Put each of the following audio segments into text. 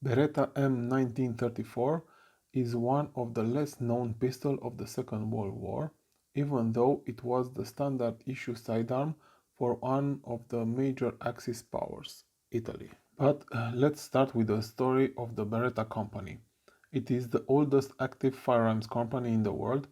Beretta M1934 is one of the less known pistols of the Second World War, even though it was the standard issue sidearm for one of the major Axis powers, Italy. But let's start with the story of the Beretta company. It is the oldest active firearms company in the world,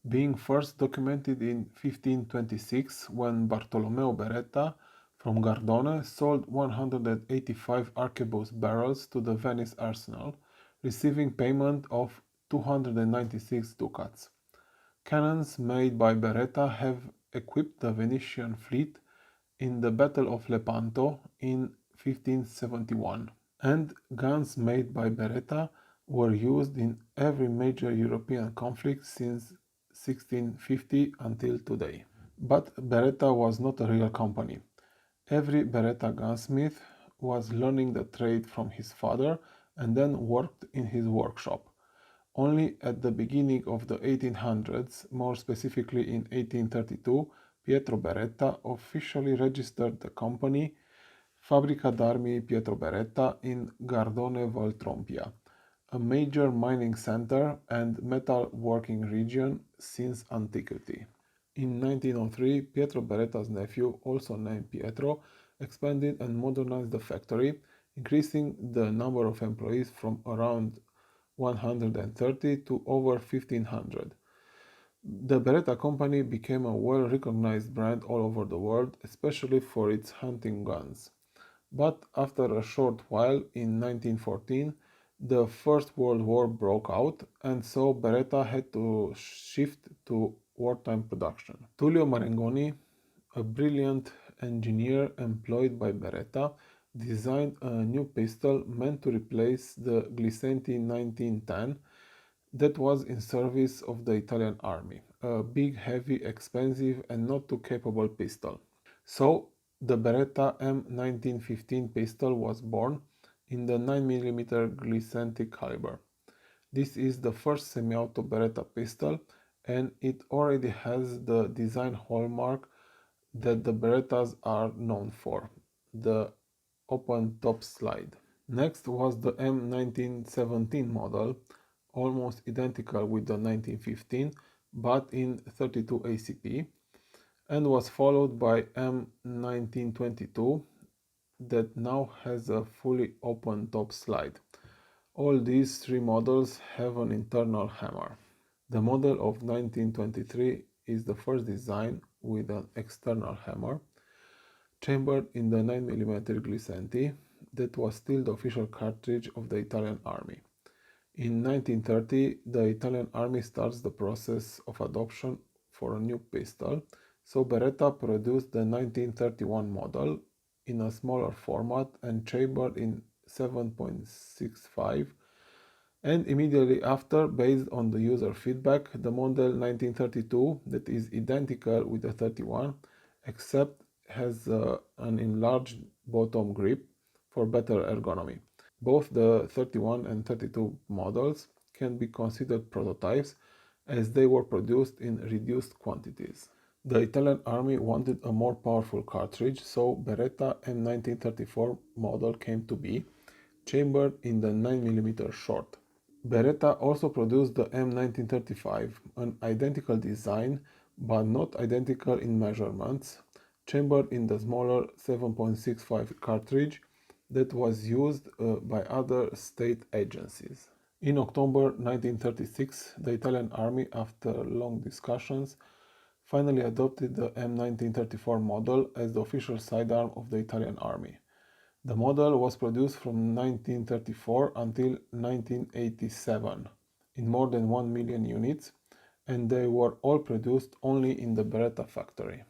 being first documented in 1526 when Bartolomeo Beretta from Gardone sold 185 arquebus barrels to the Venice arsenal, receiving payment of 296 ducats. Cannons made by Beretta have equipped the Venetian fleet in the Battle of Lepanto in 1571, and guns made by Beretta were used in every major European conflict since 1650 until today. But Beretta was not a real company. Every Beretta gunsmith was learning the trade from his father and then worked in his workshop. Only at the beginning of the 1800s, more specifically in 1832, Pietro Beretta officially registered the company Fabbrica d'Armi Pietro Beretta in Gardone Valtrompia, a major mining center and metal working region since antiquity. In 1903, Pietro Beretta's nephew, also named Pietro, expanded and modernized the factory, increasing the number of employees from around 130 to over 1500. The Beretta company became a well-recognized brand all over the world, especially for its hunting guns. But after a short while, in 1914, the First World War broke out, and so Beretta had to shift to wartime production. Tullio Marangoni, a brilliant engineer employed by Beretta, designed a new pistol meant to replace the Glisenti 1910 that was in service of the Italian army, a big, heavy, expensive, and not too capable pistol. So, the Beretta M1915 pistol was born in the 9mm Glisenti caliber. This is the first semi-auto Beretta pistol, and it already has the design hallmark that the Berettas are known for, the open top slide. Next was the M1917 model, almost identical with the 1915 but in 32 ACP, and was followed by M1922 that now has a fully open top slide. All these three models have an internal hammer. The model of 1923 is the first design with an external hammer, chambered in the 9mm Glisenti that was still the official cartridge of the Italian army. In 1930, the Italian army starts the process of adoption for a new pistol, so Beretta produced the 1931 model in a smaller format and chambered in 7.65, and immediately after, based on the user feedback, the model 1932 that is identical with the 31 except has an enlarged bottom grip for better ergonomy. Both the 31 and 32 models can be considered prototypes as they were produced in reduced quantities. The Italian army wanted a more powerful cartridge, so Beretta M1934 model came to be, chambered in the 9mm short. Beretta also produced the M1935, an identical design but not identical in measurements, chambered in the smaller 7.65 cartridge that was used by other state agencies. In October 1936, the Italian army, after long discussions, finally adopted the M1934 model as the official sidearm of the Italian army. The model was produced from 1934 until 1987 in more than 1 million units, and they were all produced only in the Beretta factory.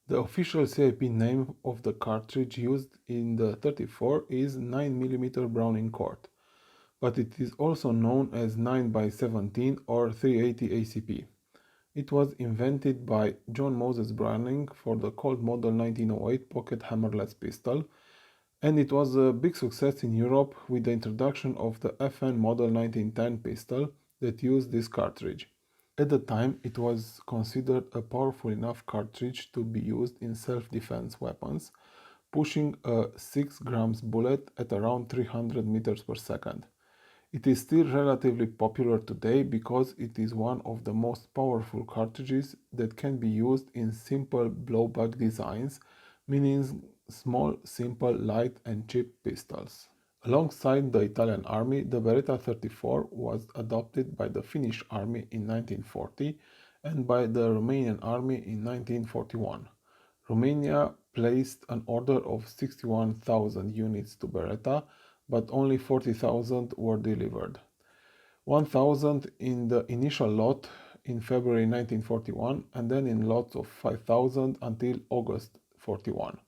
The official CIP name of the cartridge used in the 34 is 9mm Browning Court, but it is also known as 9x17 or 380 ACP. It was invented by John Moses Browning for the Colt Model 1908 pocket hammerless pistol, and it was a big success in Europe with the introduction of the FN Model 1910 pistol that used this cartridge. At the time, it was considered a powerful enough cartridge to be used in self-defense weapons, pushing a 6 grams bullet at around 300 meters per second. It is still relatively popular today because it is one of the most powerful cartridges that can be used in simple blowback designs, meaning small, simple, light and cheap pistols. Alongside the Italian army, the Beretta 34 was adopted by the Finnish army in 1940 and by the Romanian army in 1941. Romania placed an order of 61,000 units to Beretta, but only 40,000 were delivered. 1,000 in the initial lot in February 1941 and then in lots of 5,000 until August 41.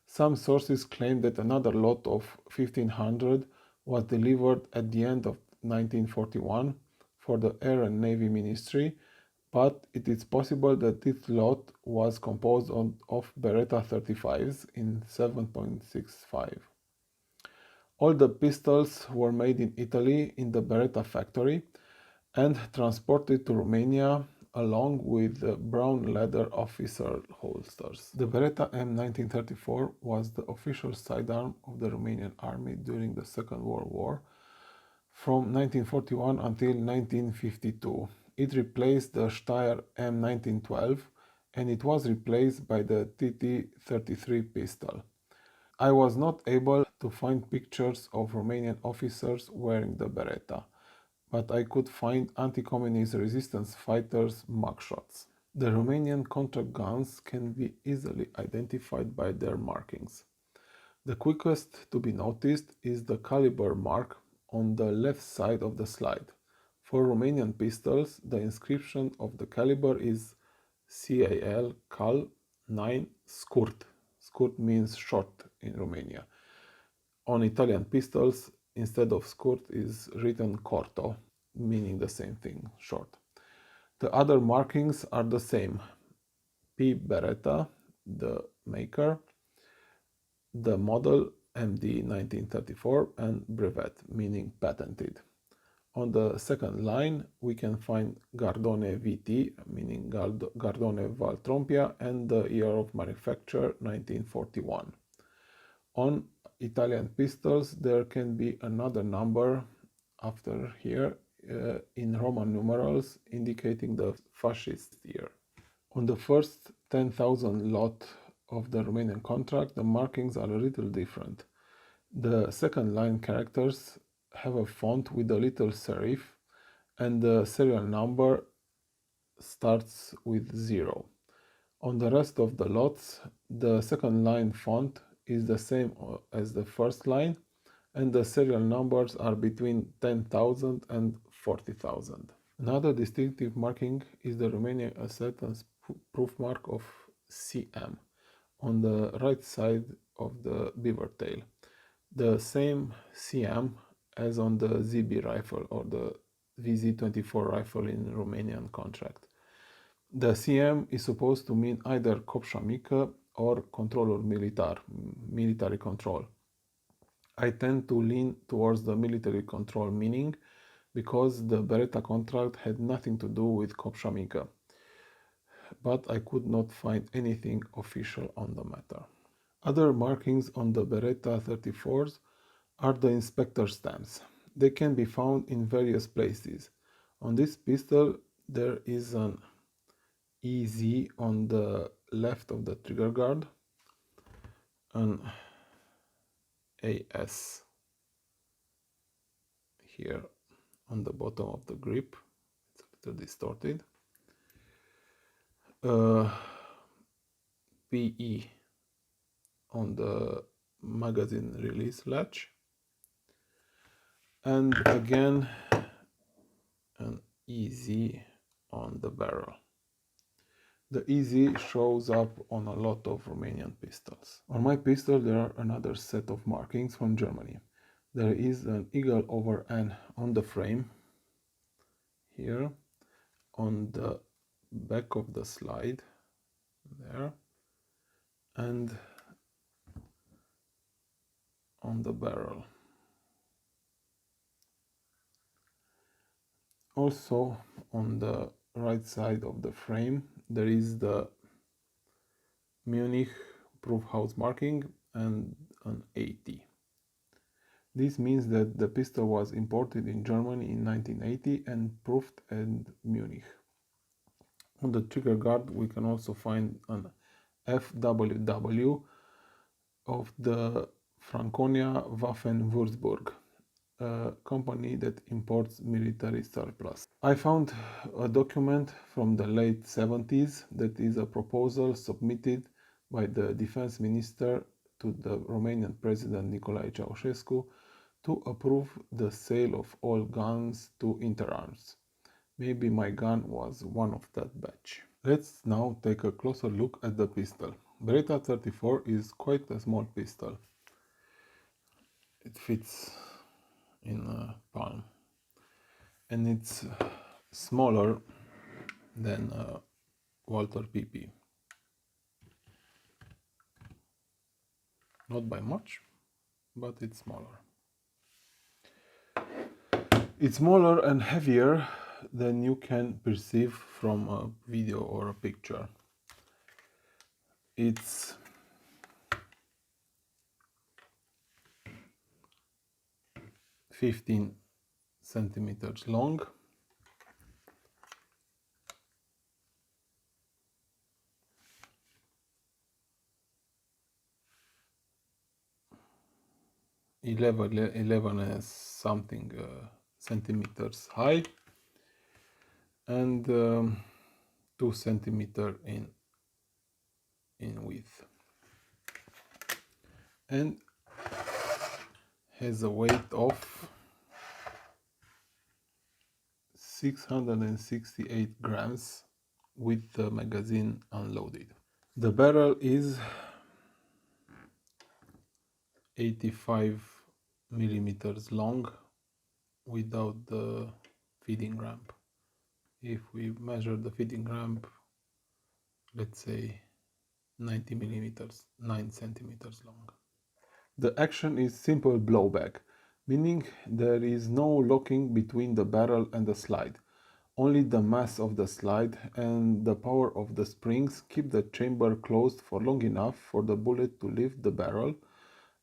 Some sources claim that another lot of 1,500 was delivered at the end of 1941 for the Air and Navy Ministry, but it is possible that this lot was composed of Beretta 35s in 7.65. All the pistols were made in Italy in the Beretta factory and transported to Romania along with the brown leather officer holsters. The Beretta M1934 was the official sidearm of the Romanian army during the Second World War from 1941 until 1952. It replaced the Steyr M1912 and it was replaced by the TT-33 pistol. I was not able to find pictures of Romanian officers wearing the Beretta, but I could find anti-communist resistance fighters' mugshots. The Romanian contract guns can be easily identified by their markings. The quickest to be noticed is the caliber mark on the left side of the slide. For Romanian pistols, the inscription of the caliber is CAL 9 Scurt. Scurt means short in Romania. On Italian pistols, instead of Scurt is written Corto, meaning the same thing, short. The other markings are the same. P. Beretta, the maker, the model MD 1934, and brevet, meaning patented. On the second line, we can find Gardone VT, meaning Gardone Valtrompia, and the year of manufacture, 1941. On Italian pistols, there can be another number after here in Roman numerals indicating the fascist year. On the first 10,000 lot of the Romanian contract, the markings are a little different. The second line characters have a font with a little serif and the serial number starts with 0. On the rest of the lots, the second line font is the same as the first line and the serial numbers are between 10,000 and 40,000. Another distinctive marking is the Romanian acceptance proof mark of CM on the right side of the beaver tail. The same CM as on the ZB rifle or the VZ24 rifle in Romanian contract. The CM is supposed to mean either Copșa Mică or Controlul Militar, military control. I tend to lean towards the military control meaning because the Beretta contract had nothing to do with Copșa Mică, but I could not find anything official on the matter. Other markings on the Beretta 34s are the inspector stamps. They can be found in various places. On this pistol there is an EZ on the left of the trigger guard, an AS here on the bottom of the grip, it's a little distorted, PE on the magazine release latch, and again an EZ on the barrel. The EZ shows up on a lot of Romanian pistols. On my pistol there are another set of markings from Germany. There is an eagle over N on the frame, here, on the back of the slide, there, and on the barrel. Also on the right side of the frame there is the Munich proof house marking and an 80. This means that the pistol was imported in Germany in 1980 and proofed at Munich. On the trigger guard we can also find an FWW of the Franconia Waffen Würzburg, a company that imports military surplus. I found a document from the late 70s that is a proposal submitted by the defense minister to the Romanian president Nicolae Ceausescu to approve the sale of all guns to Interarms. Maybe my gun was one of that batch. Let's now take a closer look at the pistol. Beretta 34 is quite a small pistol. It fits in a palm and it's smaller than Walter PP. Not by much, but it's smaller. It's smaller and heavier than you can perceive from a video or a picture. It's 15 centimeters long. Eleven and something centimeters high, and 2 centimeters in width, and has a weight of 668 grams with the magazine unloaded. The barrel is 85 millimeters long without the feeding ramp. If we measure the feeding ramp, let's say 90 millimeters, 9 centimeters long. The action is simple blowback, meaning there is no locking between the barrel and the slide. Only the mass of the slide and the power of the springs keep the chamber closed for long enough for the bullet to leave the barrel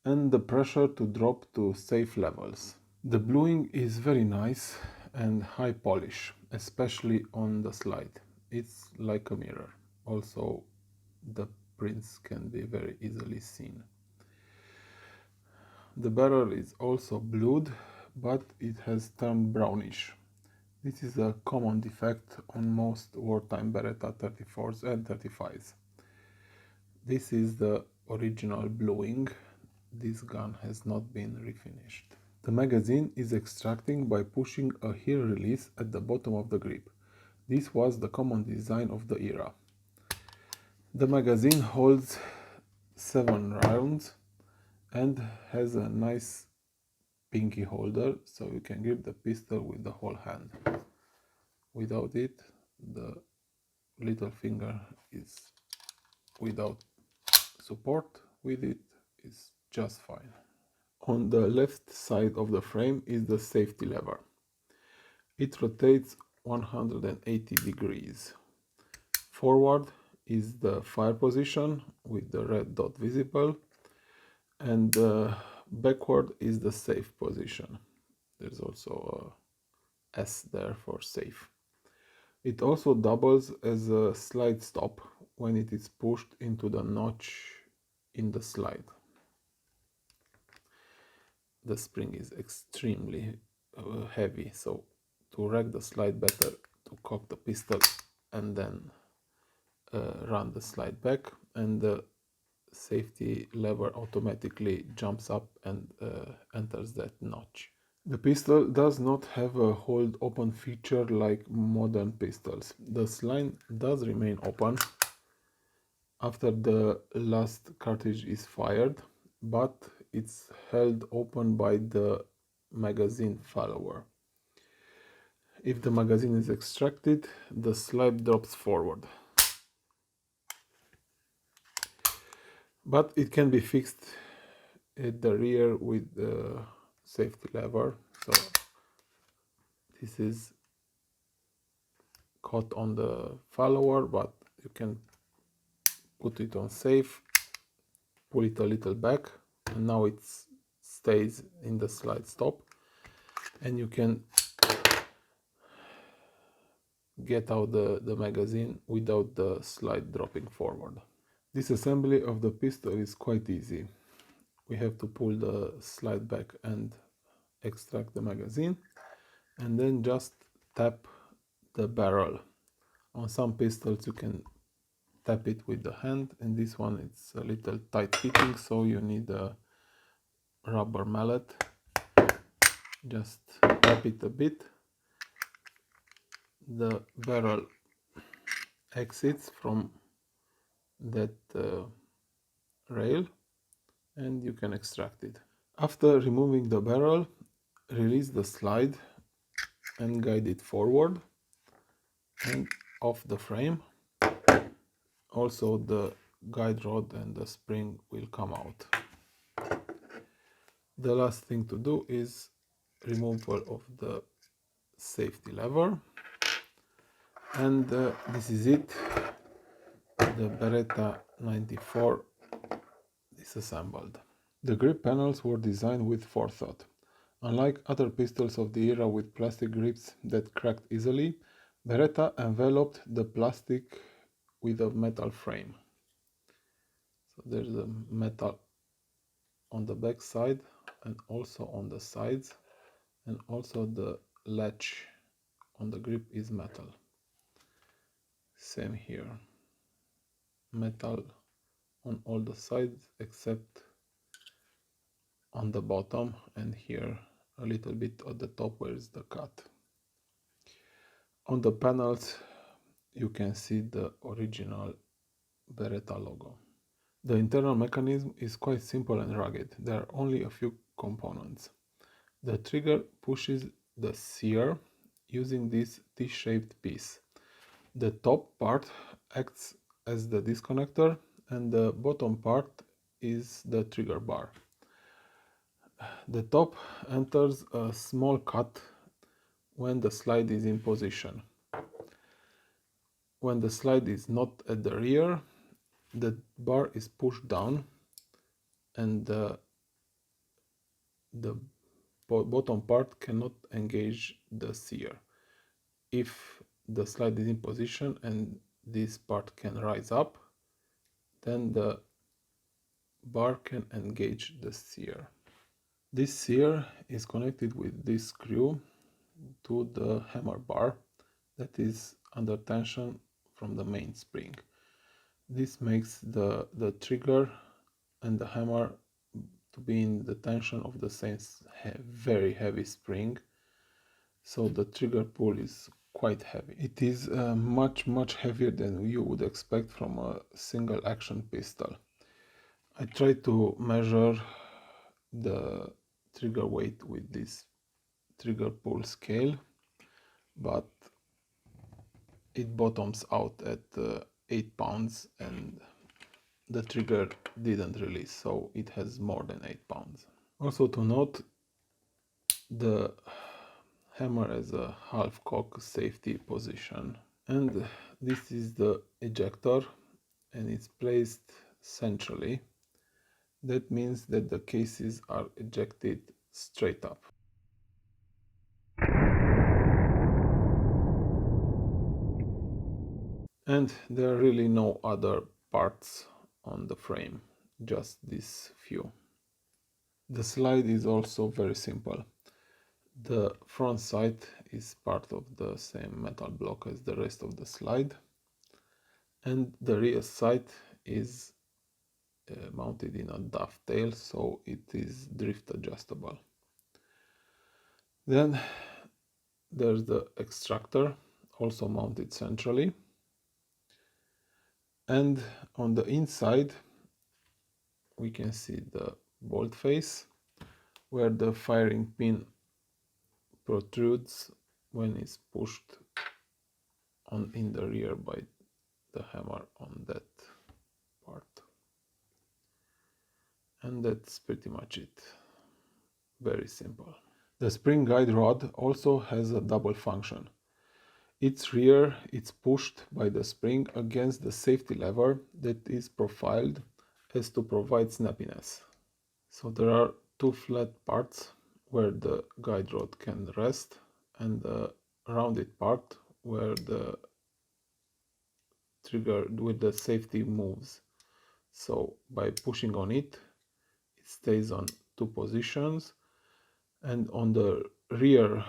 and the pressure to drop to safe levels. The bluing is very nice and high polish, especially on the slide. It's like a mirror. Also, the prints can be very easily seen. The barrel is also blued, but it has turned brownish. This is a common defect on most wartime Beretta 34s and 35s. This is the original bluing. This gun has not been refinished. The magazine is extracting by pushing a heel release at the bottom of the grip. This was the common design of the era. The magazine holds 7 rounds and has a nice pinky holder, so you can grip the pistol with the whole hand. Without it, the little finger is without support. With it, it's just fine. On the left side of the frame is the safety lever. It rotates 180 degrees. Forward is the fire position with the red dot visible, and backward is the safe position. There's also a S there for safe. It also doubles as a slide stop when it is pushed into the notch in the slide. The spring is extremely heavy, so to rack the slide better, to cock the pistol and then run the slide back, and the safety lever automatically jumps up and enters that notch. The pistol does not have a hold open feature like modern pistols. The slide does remain open after the last cartridge is fired, but it's held open by the magazine follower. If the magazine is extracted, the slide drops forward. But it can be fixed at the rear with the safety lever. So this is caught on the follower, but you can put it on safe pull it a little back, and now it stays in the slide stop, and you can get out the magazine without the slide dropping forward. This assembly of the pistol is quite easy. We have to pull the slide back and extract the magazine, and then just tap the barrel. On some pistols you can tap it with the hand, and this one it's a little tight fitting, so you need a rubber mallet. Just tap it a bit. The barrel exits from that rail, and you can extract it. After removing the barrel, release the slide and guide it forward and off the frame. Also the guide rod and the spring will come out. The last thing to do is removal of the safety lever, and this is it, the Beretta 94 disassembled. The grip panels were designed with forethought. Unlike other pistols of the era with plastic grips that cracked easily, Beretta enveloped the plastic with a metal frame. So there's a metal on the back side and also on the sides, and also the latch on the grip is metal. Same here, metal on all the sides except on the bottom, and here a little bit at the top where is the cut. On the panels you can see the original Beretta logo. The internal mechanism is quite simple and rugged. There are only a few components. The trigger pushes the sear using this T-shaped piece. The top part acts as the disconnector, and the bottom part is the trigger bar. The top enters a small cut when the slide is in position. When the slide is not at the rear, the bar is pushed down, and the bottom part cannot engage the sear. If the slide is in position and this part can rise up, then the bar can engage the sear. This sear is connected with this screw to the hammer bar that is under tension from the main spring. This makes the trigger and the hammer to be in the tension of the same very heavy spring, so the trigger pull is quite heavy. It is much heavier than you would expect from a single action pistol. I tried to measure the trigger weight with this trigger pull scale, but it bottoms out at 8 pounds, and the trigger didn't release, so it has more than 8 pounds. Also to note, the hammer has a half cock safety position, and this is the ejector, and it's placed centrally. That means that the cases are ejected straight up. And there are really no other parts on the frame, just these few. The slide is also very simple. The front sight is part of the same metal block as the rest of the slide, and the rear sight is mounted in a dovetail, so it is drift adjustable. Then there's the extractor, also mounted centrally, and on the inside we can see the bolt face where the firing pin protrudes when it's pushed on in the rear by the hammer on that part. And that's pretty much it. Very simple. The spring guide rod also has a double function. Its rear is pushed by the spring against the safety lever that is profiled as to provide snappiness. So there are two flat parts where the guide rod can rest and a rounded part where the trigger with the safety moves. So by pushing on it, it stays on two positions, and on the rear,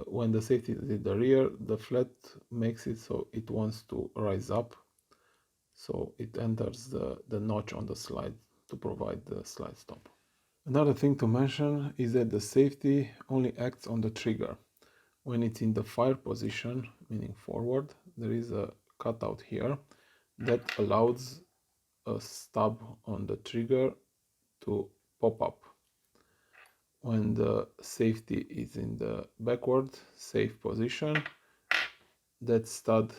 when the safety is in the rear, the flat makes it so it wants to rise up, so it enters the notch on the slide to provide the slide stop. Another thing to mention is that the safety only acts on the trigger. When it's in the fire position, meaning forward, there is a cutout here that allows a stub on the trigger to pop up. When the safety is in the backward safe position, that stud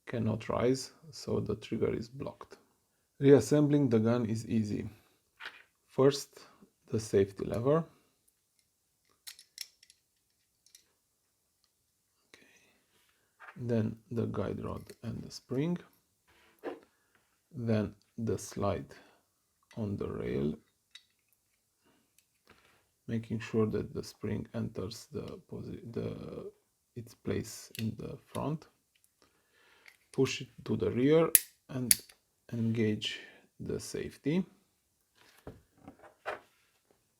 cannot rise, so the trigger is blocked. Reassembling the gun is easy. First, the safety lever. Then the guide rod and the spring. Then the slide on the rail, making sure that the spring enters its place in the front. Push it to the rear and engage the safety.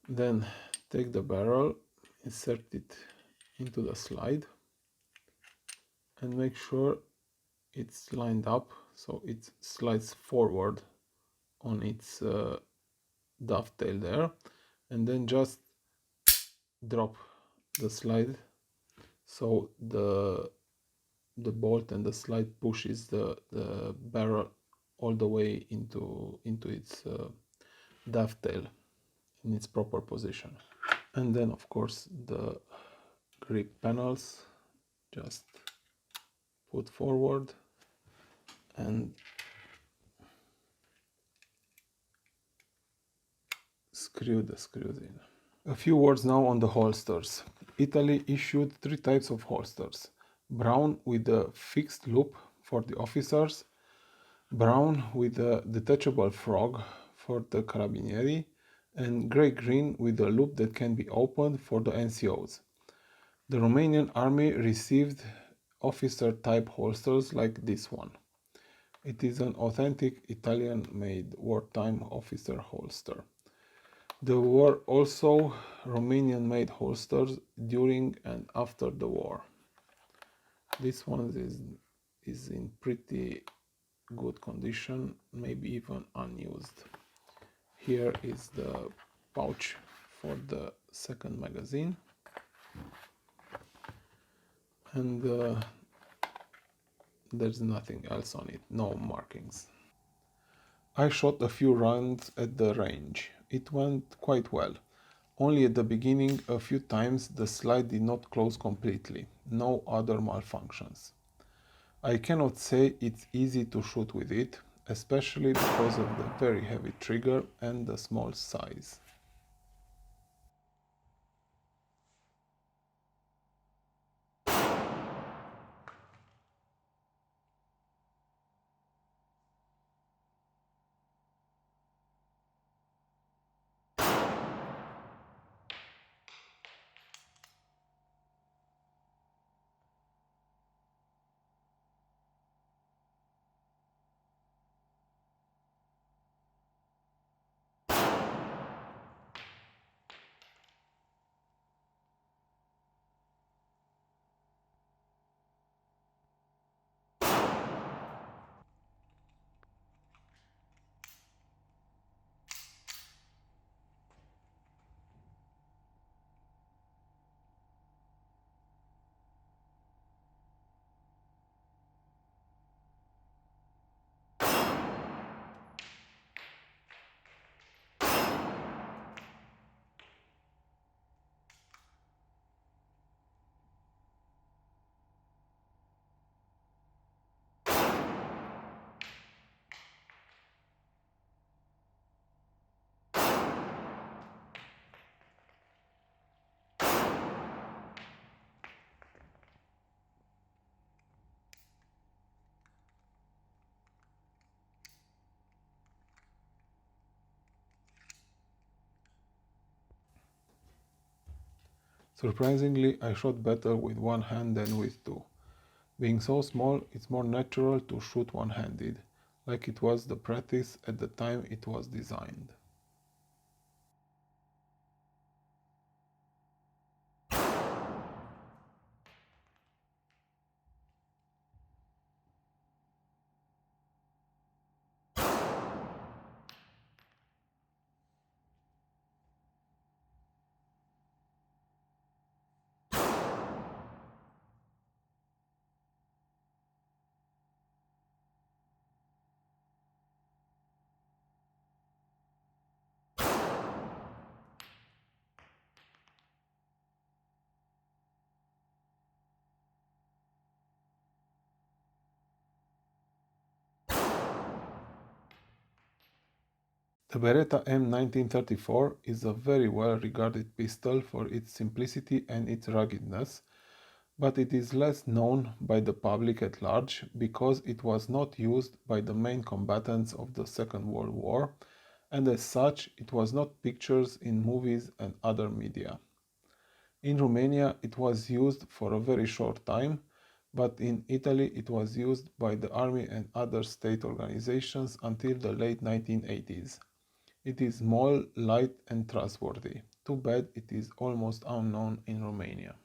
Then take the barrel, insert it into the slide, and make sure it's lined up so it slides forward on its dovetail there, and then just drop the slide so the bolt and the slide pushes the barrel all the way into its dovetail in its proper position. And then of course the grip panels just put forward and screw the screws in. A few words now on the holsters. Italy issued three types of holsters: brown with a fixed loop for the officers, brown with a detachable frog for the carabinieri, and grey-green with a loop that can be opened for the NCOs. The Romanian army received officer-type holsters like this one. It is an authentic Italian-made wartime officer holster. There were also Romanian-made holsters during and after the war. This one is in pretty good condition, maybe even unused. Here is the pouch for the second magazine, and there's nothing else on it, no markings. I shot a few rounds at the range. It went quite well. Only at the beginning, a few times, the slide did not close completely. No other malfunctions. I cannot say it's easy to shoot with it, especially because of the very heavy trigger and the small size. Surprisingly, I shot better with one hand than with two. Being so small, it's more natural to shoot one-handed, like it was the practice at the time it was designed. The Beretta M1934 is a very well regarded pistol for its simplicity and its ruggedness, but it is less known by the public at large because it was not used by the main combatants of the Second World War, and as such it was not pictured in movies and other media. In Romania it was used for a very short time, but in Italy it was used by the army and other state organizations until the late 1980s. It is small, light and trustworthy. Too bad it is almost unknown in Romania.